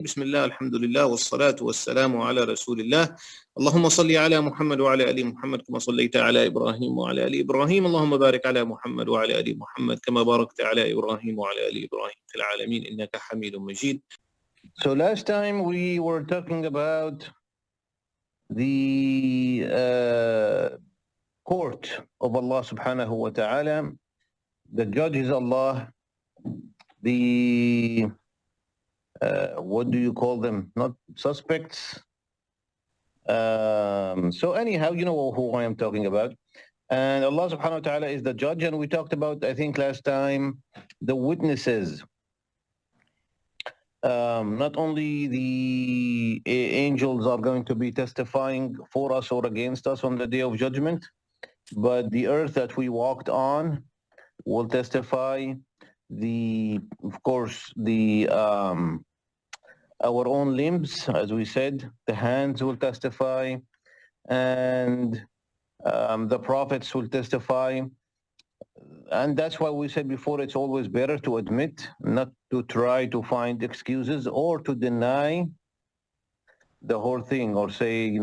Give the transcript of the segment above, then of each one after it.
بسم الله الحمد لله والصلاة والسلام على رسول الله. اللهم صل على محمد وعلى آل محمد كما صليت على إبراهيم وعلى آل إبراهيم. اللهم بارك على محمد وعلى آل محمد كما باركت على إبراهيم وعلى آل إبراهيم في العالمين إنك حميد مجيد. So last time we were talking about the court of Allah subhanahu wa ta'ala. The judge is Allah. The what do you call them? Not suspects. So anyhow, you know who I am talking about. And Allah subhanahu wa ta'ala is the judge. And we talked about, I think last time, the witnesses. Not only the angels are going to be testifying for us or against us on the day of judgment, but the earth that we walked on will testify. Of course, our own limbs, as we said, the hands will testify, and the prophets will testify. And that's why we said before, it's always better to admit, not to try to find excuses or to deny the whole thing or say,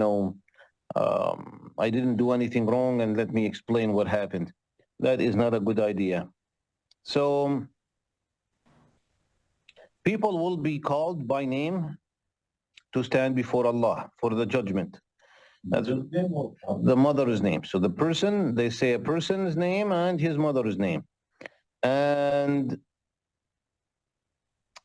I didn't do anything wrong and let me explain what happened. That is not a good idea. So people will be called by name to stand before Allah for the judgment. That's the mother's name. So the person, they say a person's name and his mother's name. And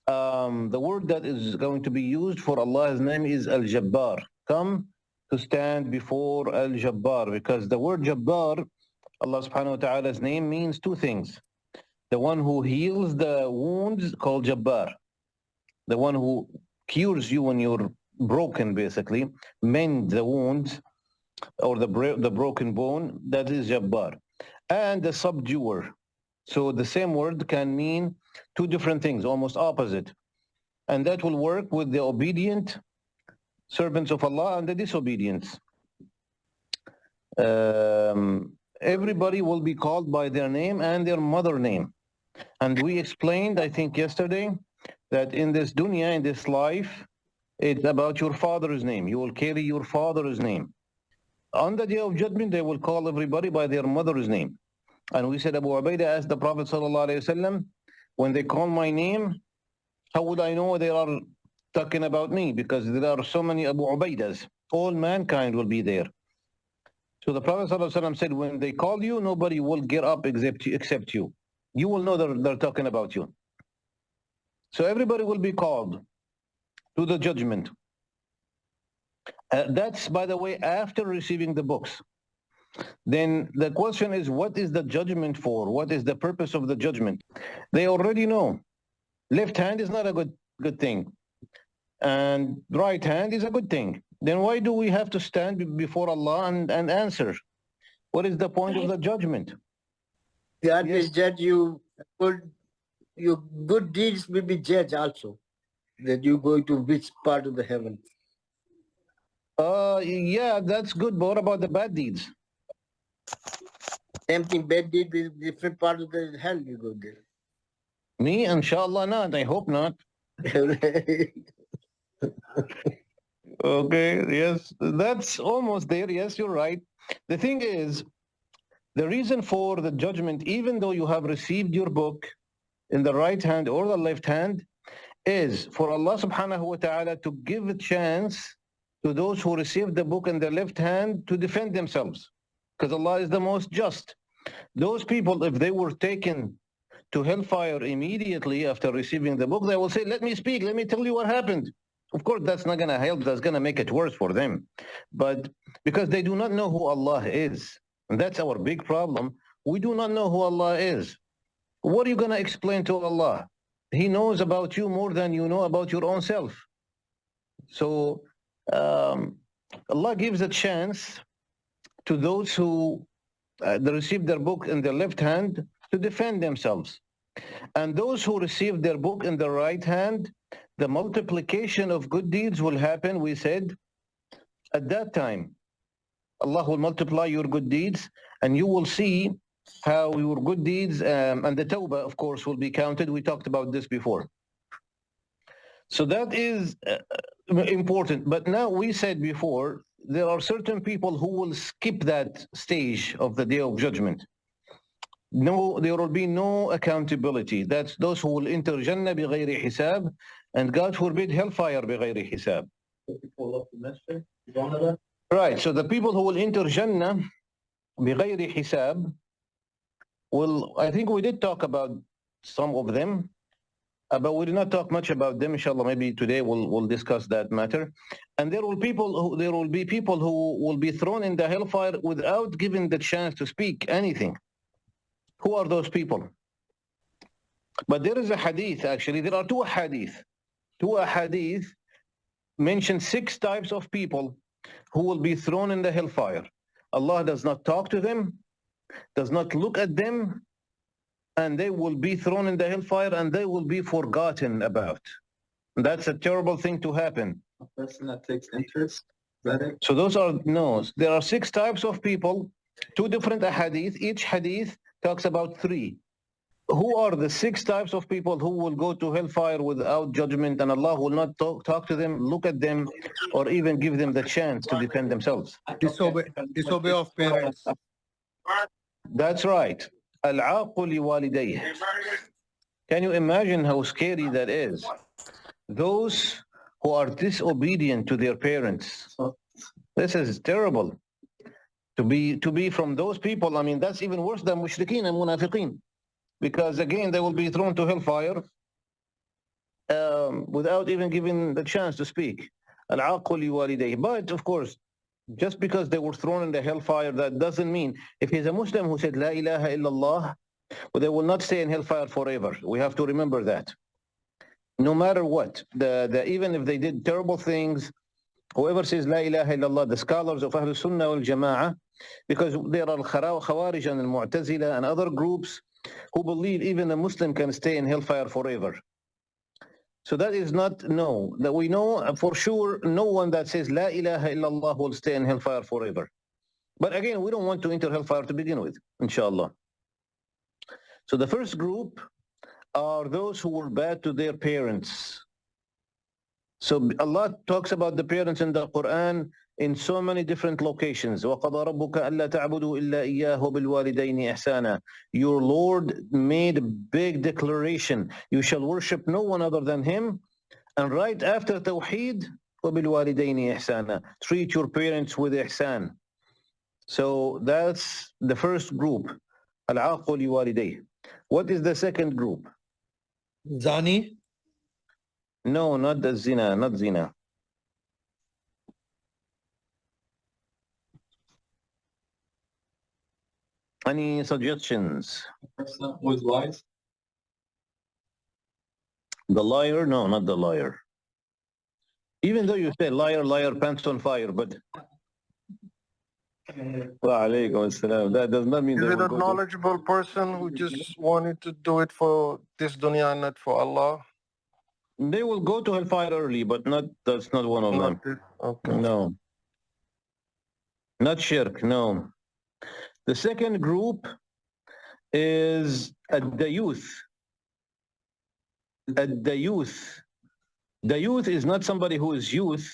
the word that is going to be used for Allah's name is Al-Jabbar. Come to stand before Al-Jabbar, because the word Jabbar, Allah subhanahu wa ta'ala's name, means two things. The one who heals the wounds, called Jabbar. The one who cures you when you're broken, basically, mend the wounds or the broken bone, that is Jabbar. And the subduer. So the same word can mean two different things, almost opposite. And that will work with the obedient servants of Allah and the disobedience. Everybody will be called by their name and their mother name. And we explained, I think yesterday, that in this dunya, in this life, it's about your father's name. You will carry your father's name. On the day of judgment, they will call everybody by their mother's name. And we said, Abu Ubaidah asked the Prophet ﷺ, when they call my name, how would I know they are talking about me? Because there are so many Abu Ubaidas. All mankind will be there. So the Prophet ﷺ said, when they call you, nobody will get up except you. You will know they're talking about you. So everybody will be called to the judgment. That's, by the way, after receiving the books. Then the question is, what is the judgment for? What is the purpose of the judgment? They already know. Left hand is not a good thing. And right hand is a good thing. Then why do we have to stand before Allah and answer? What is the point of the judgment? God will judge you. Your good deeds will be judged also. That you go to which part of the heaven. Yeah, that's good. But what about the bad deeds? Same thing, bad deed is different part of the hell you go there. Me, inshallah not. I hope not. Okay, yes, that's almost there. Yes, you're right. The thing is, the reason for the judgment, even though you have received your book in the right hand or the left hand, is for Allah subhanahu wa ta'ala to give a chance to those who received the book in the left hand to defend themselves. Because Allah is the most just. Those people, if they were taken to hellfire immediately after receiving the book, they will say, let me speak, let me tell you what happened. Of course, that's not going to help. That's going to make it worse for them. But because they do not know who Allah is. And that's our big problem. We do not know who Allah is. What are you going to explain to Allah? He knows about you more than you know about your own self. So Allah gives a chance to those who received their book in the left hand to defend themselves. And those who received their book in the right hand, the multiplication of good deeds will happen, we said, at that time. Allah will multiply your good deeds, and you will see how your good deeds and the tawbah, of course, will be counted. We talked about this before. So that is important. But now we said before, there are certain people who will skip that stage of the day of judgment. No, there will be no accountability. That's those who will enter Jannah بغير حساب, and God forbid hellfire بغير حساب. Right, so the people who will enter Jannah بغير حساب will, I think we did talk about some of them, but we did not talk much about them. Inshallah, maybe today we'll discuss that matter. And there will be people who will be thrown in the hellfire without given the chance to speak anything. Who are those people? But there is a hadith, actually. There are two hadith. Two hadith mention 6 types of people who will be thrown in the hellfire. Allah does not talk to them, does not look at them, and they will be thrown in the hellfire and they will be forgotten about. That's a terrible thing to happen. A person that takes interest, is that it? So those are, no, there are 6 types of people, 2 different hadith. Each hadith talks about 3. Who are the 6 types of people who will go to hellfire without judgment, and Allah will not talk to them, look at them, or even give them the chance to defend themselves? Disobey of parents. That's right. Al-Aqu li-walidayh. Can you imagine how scary that is? Those who are disobedient to their parents. This is terrible. To be from those people, I mean, that's even worse than mushrikeen and munafiqeen. Because again, they will be thrown to hellfire without even given the chance to speak. Al-Aqu li-walidayh. But of course, just because they were thrown in the hellfire, that doesn't mean, if he's a Muslim who said La ilaha illallah, well, they will not stay in hellfire forever. We have to remember that. No matter what, even if they did terrible things, whoever says La ilaha illallah, the scholars of Ahlul Sunnah wal Jama'ah, because there are Khawarij and Mu'tazila and other groups who believe even a Muslim can stay in hellfire forever. So that is not, no, that we know for sure no one that says La ilaha illallah will stay in hellfire forever. But again, we don't want to enter hellfire to begin with, inshallah. So the first group are those who were bad to their parents. So Allah talks about the parents in the Quran in so many different locations. وَقَضَى رَبُّكَ أَلَّا تَعْبُدُوا إِلَّا إِيَّاهُ بِالْوَالِدَيْنِ إِحْسَانًا. Your Lord made a big declaration. You shall worship no one other than Him. And right after Tawheed, وَبِالْوَالِدَيْنِ إِحْسَانًا. Treat your parents with ihsan. So that's the first group. Al-Aqu li-walidayh. What is the second group? Zani? No, not the zina, not zina. Any suggestions? A person who is wise. The liar? No, not the liar. Even though you say liar, liar, pants on fire, but Wa alaykum assalam. That does not mean Is they it will a go knowledgeable person who just wanted to do it for this dunya and not for Allah? they will go to hellfire early, but that's not one of them. Not it. Okay. No. Not shirk, no. The second group is the youth. The youth. The youth is not somebody who is youth.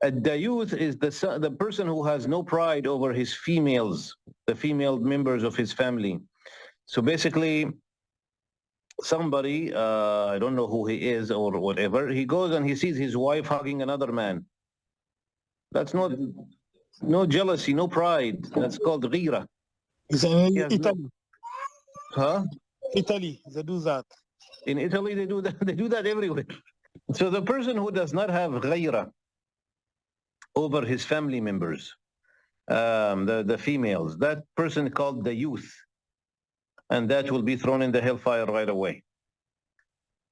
The youth is the person who has no pride over his females, the female members of his family. So basically, somebody, I don't know who he is or whatever, he goes and he sees his wife hugging another man. That's not, no jealousy, no pride. That's called ghira. It's in Yes, Italy. Huh? Italy, they do that. In Italy, they do that. They do that everywhere. So the person who does not have ghayra over his family members, the females, that person called the youth, and that will be thrown in the hellfire right away.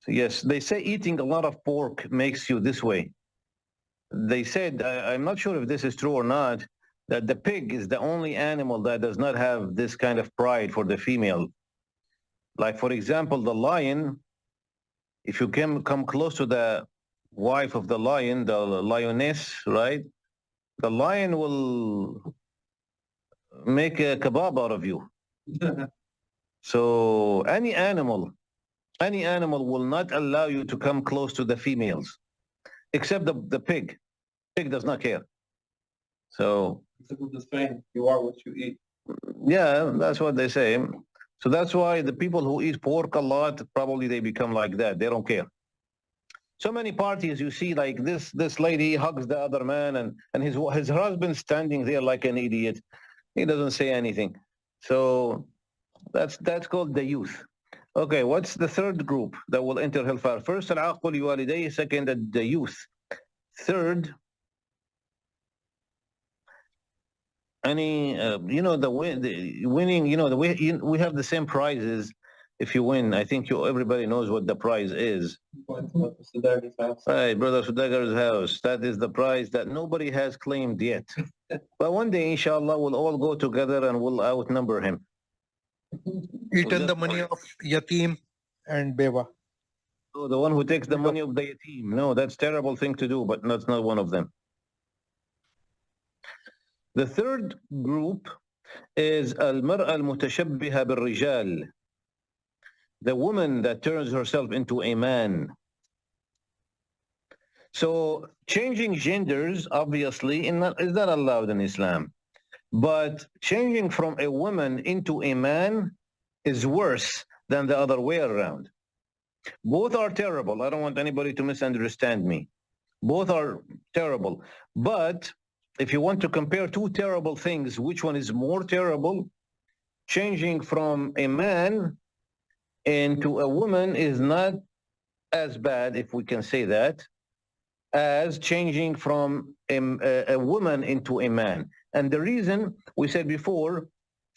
So yes, they say eating a lot of pork makes you this way. They said, I'm not sure if this is true or not, that the pig is the only animal that does not have this kind of pride for the female. Like, for example, the lion, if you come close to the wife of the lion, the lioness, right? The lion will make a kebab out of you. So any animal Any animal will not allow you to come close to the females, except the pig. Pig does not care. So, It's the saying, you are what you eat. yeah, that's what they say. So that's why the people who eat pork a lot, probably they become like that. They don't care. So many parties you see like this lady hugs the other man and his husband standing there like an idiot. He doesn't say anything. So that's called the youth. Okay, what's the third group that will enter hellfire? First, al-aql walidayh, second, the youth. Third, any the winning, we have the same prizes if you win. I think everybody knows what the prize is. Going to Subduer's house. Right, Brother Subduer's house. That is the prize that nobody has claimed yet. But one day, inshallah, we'll all go together and we'll outnumber him. Eaten the money of yatim and beva. So the one who takes the money of the yatim. No, that's a terrible thing to do, but that's not one of them. The third group is al-mar'a al-mutashabbiha bil-rijal, the woman that turns herself into a man. So changing genders, obviously, is not allowed in Islam. But changing from a woman into a man is worse than the other way around. Both are terrible. I don't want anybody to misunderstand me. Both are terrible. But if you want to compare two terrible things, which one is more terrible? Changing from a man into a woman is not as bad, if we can say that, as changing from a woman into a man. And the reason we said before,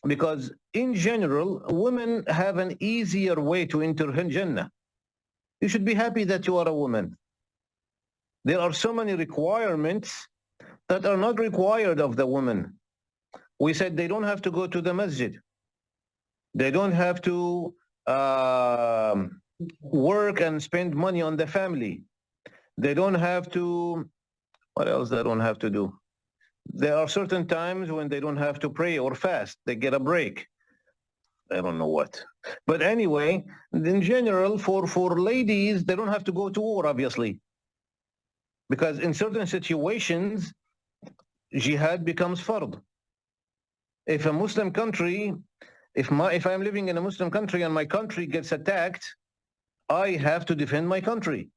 because in general, women have an easier way to enter Jannah. You should be happy that you are a woman. There are so many requirements that are not required of the woman. We said they don't have to go to the masjid. They don't have to work and spend money on the family. They don't have to, what else they don't have to do? There are certain times when they don't have to pray or fast. They get a break. I don't know what. But anyway, in general, for ladies, they don't have to go to war, obviously. Because in certain situations, jihad becomes fard. If a Muslim country, if I'm living in a Muslim country and my country gets attacked, I have to defend my country.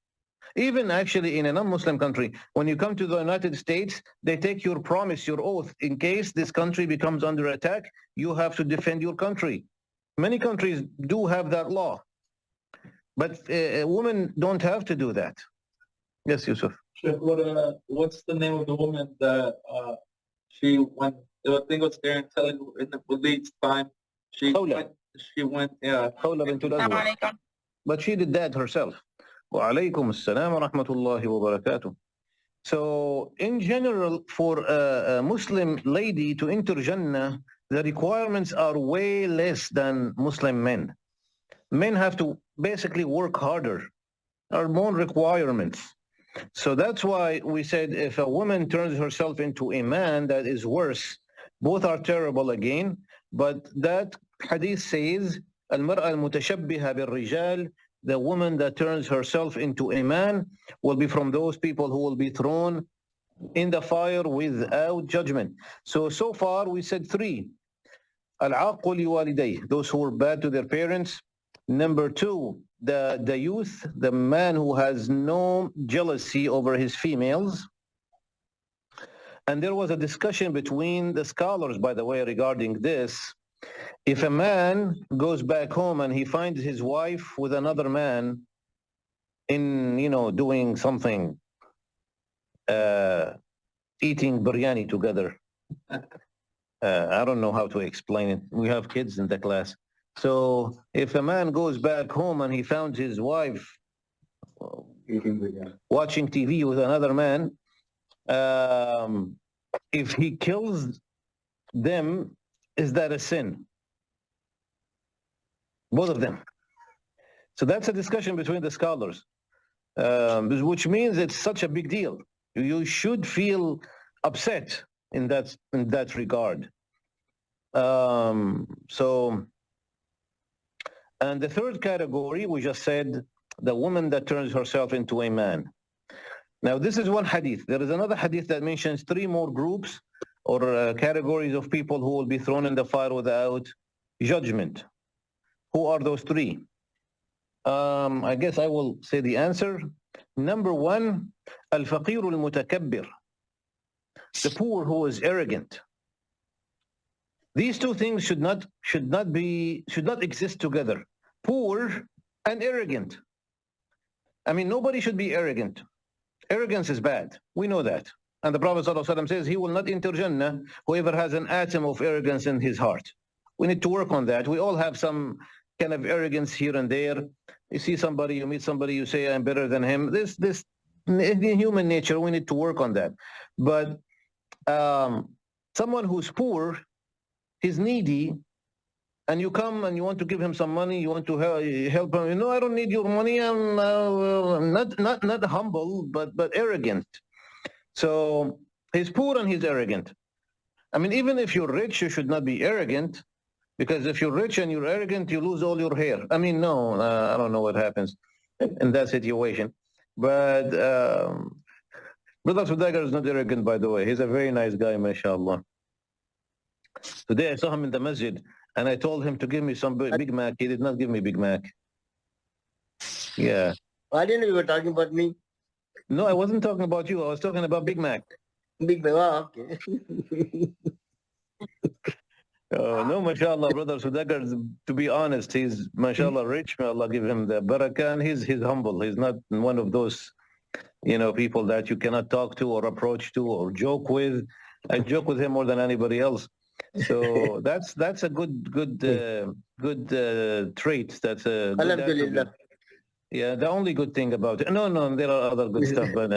Even actually in a non-Muslim country, when you come to the United States, they take your promise, your oath. In case this country becomes under attack, you have to defend your country. Many countries do have that law. But women don't have to do that. Yes, Yusuf. Sheikh, what's the name of the woman that she went, I think it was Aaron telling in the Waleed's time, she went, yeah. But she did that herself. Wa alaykum assalam wa rahmatullahi wa barakatuh. So in general, for a Muslim lady to enter Jannah, the requirements are way less than Muslim men. Men have to basically work harder. There are more requirements. So that's why we said if a woman turns herself into a man, that is worse. Both are terrible again. But that hadith says, al-mar'a al-mutashabbiha bil-rijal, the woman that turns herself into a man will be from those people who will be thrown in the fire without judgment. So far we said three. Al-aql walidayh, those who were bad to their parents. Number two, the youth, the man who has no jealousy over his females. And there was a discussion between the scholars, by the way, regarding this. If a man goes back home and he finds his wife with another man in, doing something, eating biryani together. I don't know how to explain it. We have kids in the class. So if a man goes back home and he found his wife watching TV with another man, if he kills them, is that a sin? Both of them. So that's a discussion between the scholars, which means it's such a big deal. You should feel upset in that regard. So And the third category, we just said, the woman that turns herself into a man. Now, this is one hadith. There is another hadith that mentions three more groups or categories of people who will be thrown in the fire without judgment. Who are those three? I guess I will say the answer. Number one, al-faqir al-mutakabbir, the poor who is arrogant. These two things should not exist together. Poor and arrogant. I mean, nobody should be arrogant. Arrogance is bad. We know that. And the Prophet ﷺ says he will not enter Jannah whoever has an atom of arrogance in his heart. We need to work on that. We all have some kind of arrogance here and there. You see somebody, you meet somebody, you say, I'm better than him. This in human nature, we need to work on that. But someone who's poor, he's needy, and you come and you want to give him some money, you want to help him. You know, I don't need your money. I'm not humble, but arrogant. So he's poor and he's arrogant. I mean, even if you're rich, you should not be arrogant, because if you're rich and you're arrogant, you lose all your hair. I mean, no, I don't know what happens in that situation. But Brother Subduer is not arrogant, by the way. He's a very nice guy, mashallah. Today I saw him in the masjid, and I told him to give me some Big Mac. He did not give me Big Mac. Yeah. I didn't know you were talking about me. No, I wasn't talking about you. I was talking about Big Mac. Big Mac, oh, okay. No, mashallah, Brother Subduer, to be honest, he's, mashallah, rich. May Allah give him the barakah. And he's humble. He's not one of those, people that you cannot talk to or approach to or joke with. I joke with him more than anybody else. So that's a good trait. That's a good attribute. Yeah, the only good thing about it. No, there are other good stuff, but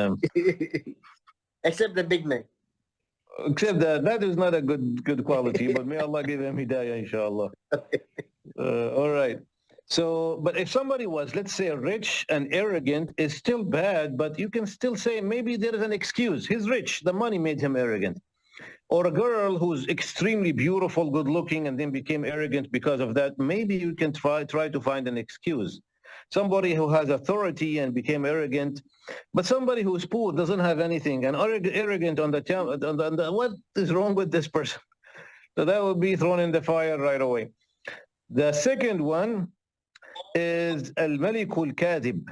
except the Big Mac. Except that is not a good quality. But may Allah give him hidayah, inshallah. All right. So, but if somebody was, let's say, rich and arrogant, is still bad. But you can still say maybe there is an excuse. He's rich. The money made him arrogant. Or a girl who's extremely beautiful, good looking, and then became arrogant because of that. Maybe you can try to find an excuse. Somebody who has authority and became arrogant, but somebody who's poor, doesn't have anything, and arrogant on the what is wrong with this person? So that will be thrown in the fire right away. The second one is al-malikul kadhib,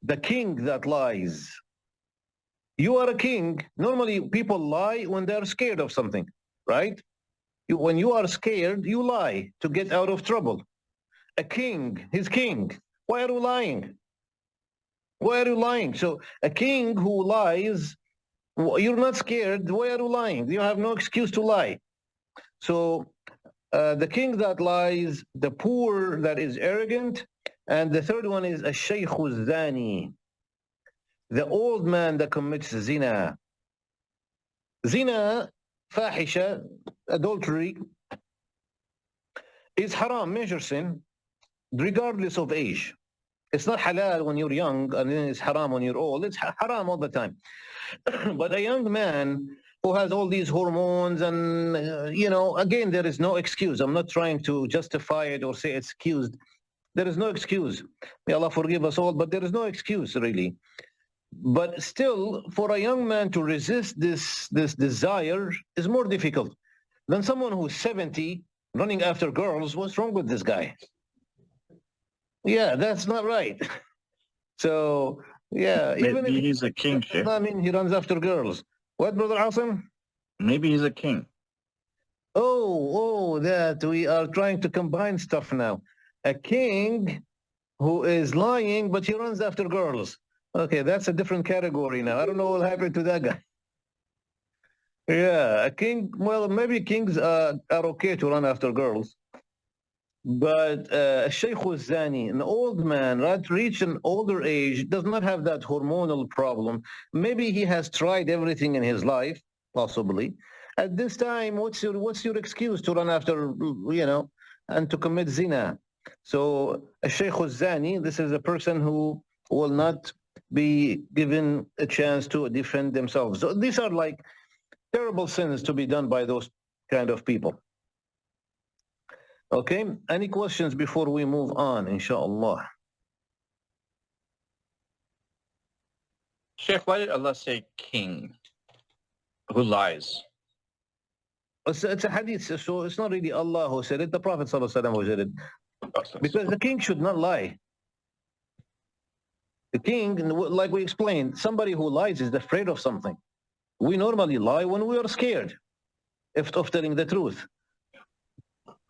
the king that lies. You are a king. Normally, people lie when they're scared of something, right? When you are scared, you lie to get out of trouble. A king, he's king. Why are you lying? Why are you lying? So a king who lies, you're not scared. Why are you lying? You have no excuse to lie. So the king that lies, the poor that is arrogant, and the third one is al-shaykhu zani, the old man that commits zina. Zina, fahisha, adultery, is haram, major sin, regardless of age. It's not halal when you're young, and then it's haram when you're old. It's haram all the time. But a young man who has all these hormones and, again, there is no excuse. I'm not trying to justify it or say it's excused. There is no excuse. May Allah forgive us all, but there is no excuse, really. But still, for a young man to resist this desire is more difficult than someone who's 70 running after girls. What's wrong with this guy? Yeah, that's not right. So, yeah. Maybe he's a king, Sheikh. I mean, he runs after girls. What, Brother Asim? Maybe he's a king. Oh, that we are trying to combine stuff now. A king who is lying, but he runs after girls. Okay, that's a different category now. I don't know what happened to that guy. Yeah, a king, well, maybe kings are okay to run after girls. But Shaykh al-Zani, an old man, reached an older age, does not have that hormonal problem. Maybe he has tried everything in his life, possibly. At this time, what's your excuse to run after, and to commit zina? So Shaykh al-Zani, this is a person who will not be given a chance to defend themselves. So these are like terrible sins to be done by those kind of people. Okay, any questions before we move on, inshallah? Sheikh, why did Allah say king who lies? It's a hadith, so it's not really Allah who said it, the Prophet ﷺ who said it. Because the king should not lie. The king, like we explained, somebody who lies is afraid of something. We normally lie when we are scared of telling the truth.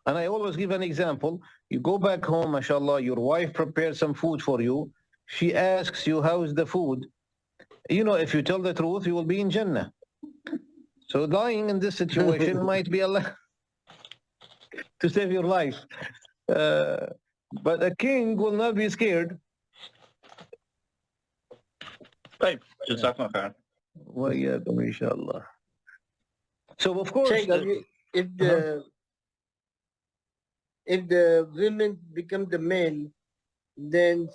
And I always give an example. You go back home, mashallah, your wife prepares some food for you. She asks you, how's the food? You know, if you tell the truth, you will be in Jannah. So lying in this situation might be Allah to save your life. But a king will not be scared. Right. Jazakallah khair. وإياكم إن شاء الله. So of course, Sheikh, if the women become the men, then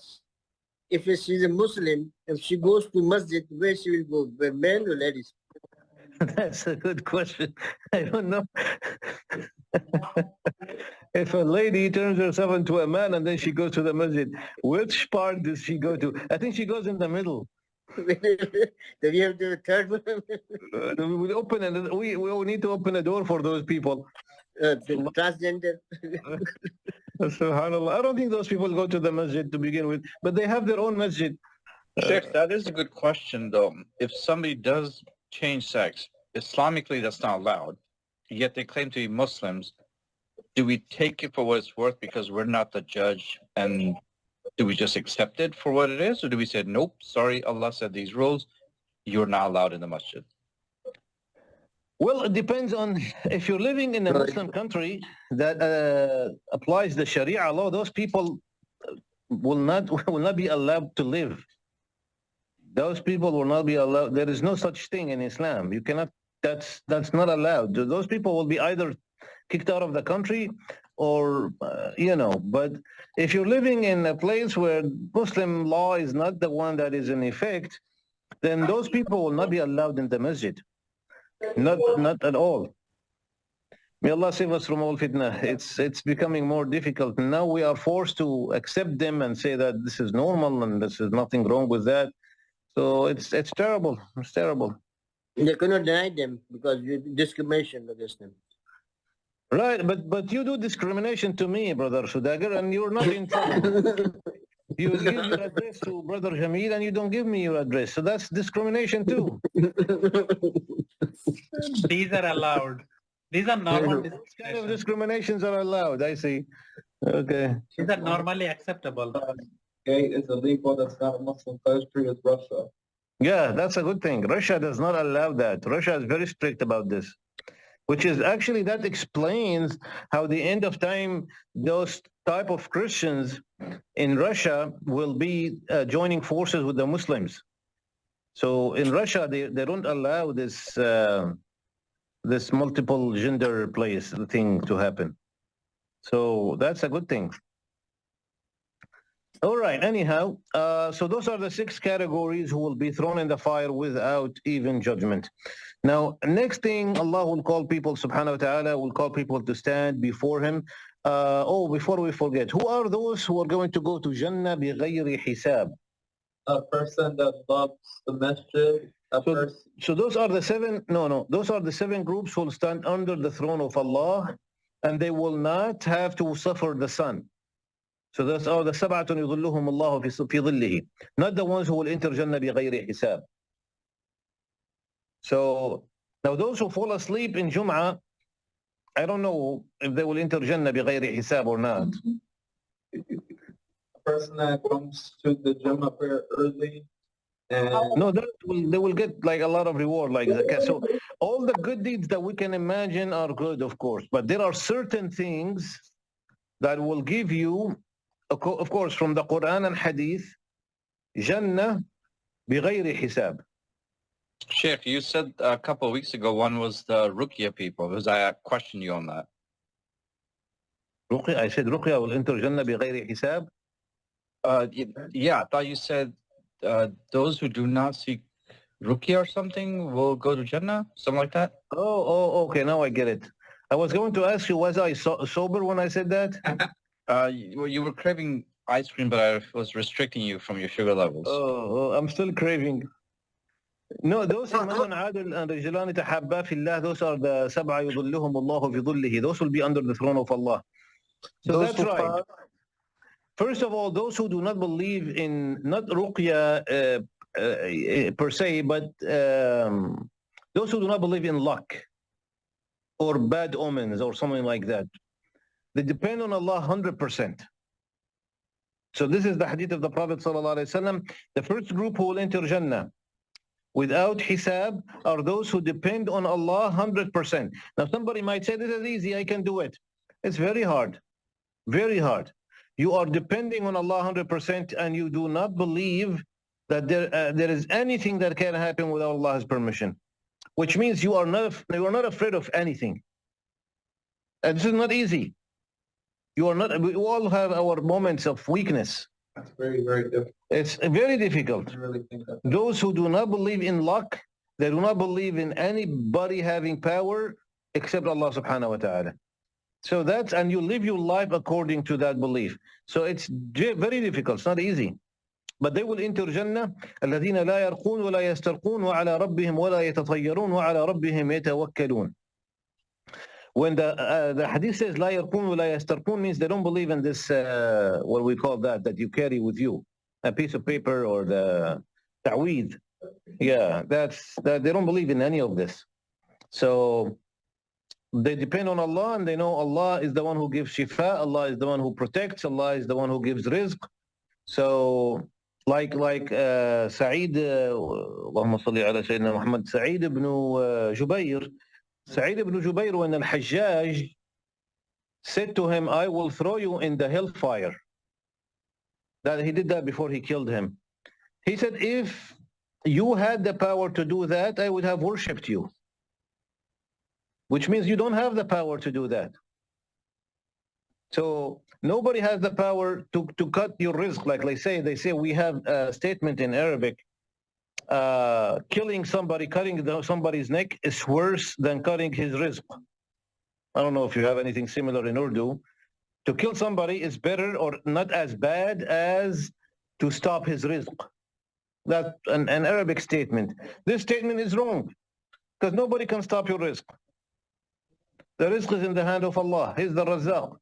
if she's a Muslim, if she goes to masjid, where she will go? Where men or ladies? that's a good question. I don't know. If a lady turns herself into a man and then she goes to the masjid, which part does she go to? I think she goes in the middle. Then we have the third one. We need to open a door for those people. Transgender. SubhanAllah. I don't think those people go to the masjid to begin with, but they have their own masjid. Sheikh, that is a good question, though. If somebody does change sex, Islamically that's not allowed, yet they claim to be Muslims, do we take it for what it's worth because we're not the judge, and do we just accept it for what it is, or do we say, nope, sorry, Allah said these rules, you're not allowed in the masjid? Well, it depends on if you're living in a Muslim country that applies the Sharia law. Those people will not be allowed to live. Those people will not be allowed. There is no such thing in Islam. You cannot. That's not allowed. Those people will be either kicked out of the country, or But if you're living in a place where Muslim law is not the one that is in effect, then those people will not be allowed in the masjid. Not at all. May Allah save us from all fitna. It's becoming more difficult. Now we are forced to accept them and say that this is normal and this is nothing wrong with that. So it's terrible. It's terrible. They cannot deny them because discrimination against them. Right, but you do discrimination to me, Brother Sudagar, and you're not in trouble. You give your address to Brother Jamil and you don't give me your address. So that's discrimination too. These are allowed. These are normal What kind of discriminations are allowed? I see. Okay. These are normally acceptable. Gay is illegal. That's not a Muslim country. It's Russia. Yeah, that's a good thing. Russia does not allow that. Russia is very strict about this, which is actually, that explains how the end of time, those type of Christians in Russia will be joining forces with the Muslims. So in Russia, they don't allow this this multiple gender thing to happen. So that's a good thing. All right, anyhow, so those are the 6 categories who will be thrown in the fire without even judgment. Now, next thing, Allah will call people, subhanahu wa ta'ala, will call people to stand before Him. Before we forget, who are those who are going to go to Jannah bighayri hisab? A person that loves the masjid. So those are the 7, those are the 7 groups who will stand under the throne of Allah, and they will not have to suffer the sun. So those are the سَبْعَةٌ يُظِلُّهُمُ اللَّهُ فِي ظِلِّهِ, not the ones who will enter Jannah bighayri hisab. So now those who fall asleep in Jum'ah, I don't know if they will enter Jannah bighayri hisab or not. A person that comes to the Jannah prayer early. No, they will get like a lot of reward, like zakat. So all the good deeds that we can imagine are good, of course, but there are certain things that will give you, of course, from the Quran and Hadith, Jannah bighayri hisab. Sheikh, you said a couple of weeks ago one was the Ruqya people, because I questioned you on that. Ruqya, I said Ruqya will enter Jannah bighayri hisab. Yeah, I thought you said those who do not seek Ruqya or something will go to Jannah, something like that. Oh, okay, now I get it. I was going to ask you, was I sober when I said that? You were craving ice cream, but I was restricting you from your sugar levels. Oh, I'm still craving. No, those إيمان عادل and رجلان تحابا في الله, those are the سبعة يظلهم الله في ظله. Those will be under the throne of Allah. So Those that's who right. fast, First of all, those who do not believe in, not ruqya per se, but those who do not believe in luck or bad omens or something like that, they depend on Allah 100%. So this is the hadith of the Prophet ﷺ. The first group who will enter Jannah without hisab are those who depend on Allah 100%. Now somebody might say, this is easy, I can do it. It's very hard, very hard. You are depending on Allah 100% and you do not believe that there is anything that can happen without Allah's permission, which means you are not afraid of anything. And this is not easy. We all have our moments of weakness. That's very, very difficult. It's very difficult. I really think that. Those who do not believe in luck, they do not believe in anybody having power except Allah subhanahu wa ta'ala. So and you live your life according to that belief. So it's very difficult, it's not easy. But they will enter Jannah, الذين لا يرقون ولا يسترقون وعلى ربهم ولا يتطيرون وعلى ربهم يتوكلون. When the hadith says لا يرقون ولا يسترقون, means they don't believe in this, what we call that you carry with you, a piece of paper or the ta'weed. Yeah, they don't believe in any of this. So they depend on Allah and they know Allah is the one who gives shifa, Allah is the one who protects, Allah is the one who gives rizq. So like Sa'id, Allahumma salli ala Sayyidina Muhammad, Sa'id ibn Jubayr, when Al-Hajjaj said to him, I will throw you in the hellfire. That he did that before he killed him. He said, if you had the power to do that, I would have worshipped you. Which means you don't have the power to do that. So nobody has the power to cut your rizq. Like they say we have a statement in Arabic, killing somebody, cutting somebody's neck is worse than cutting his rizq. I don't know if you have anything similar in Urdu. To kill somebody is better or not as bad as to stop his rizq. That's an Arabic statement. This statement is wrong because nobody can stop your rizq. The rizq is in the hand of Allah. He's the Razzaq.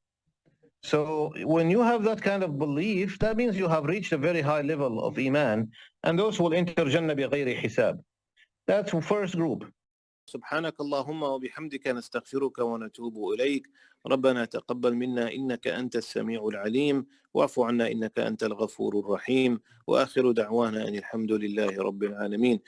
So when you have that kind of belief, that means you have reached a very high level of iman, and those will enter Jannah بغير حساب. That's the first group. سبحانك اللهم وبحمدك نستغفرك ونتوب إليك ربنا تقبل منا إنك أنت السميع العليم واعف عنا إنك أنت الغفور الرحيم وآخر دعوانا أن الحمد لله رب العالمين.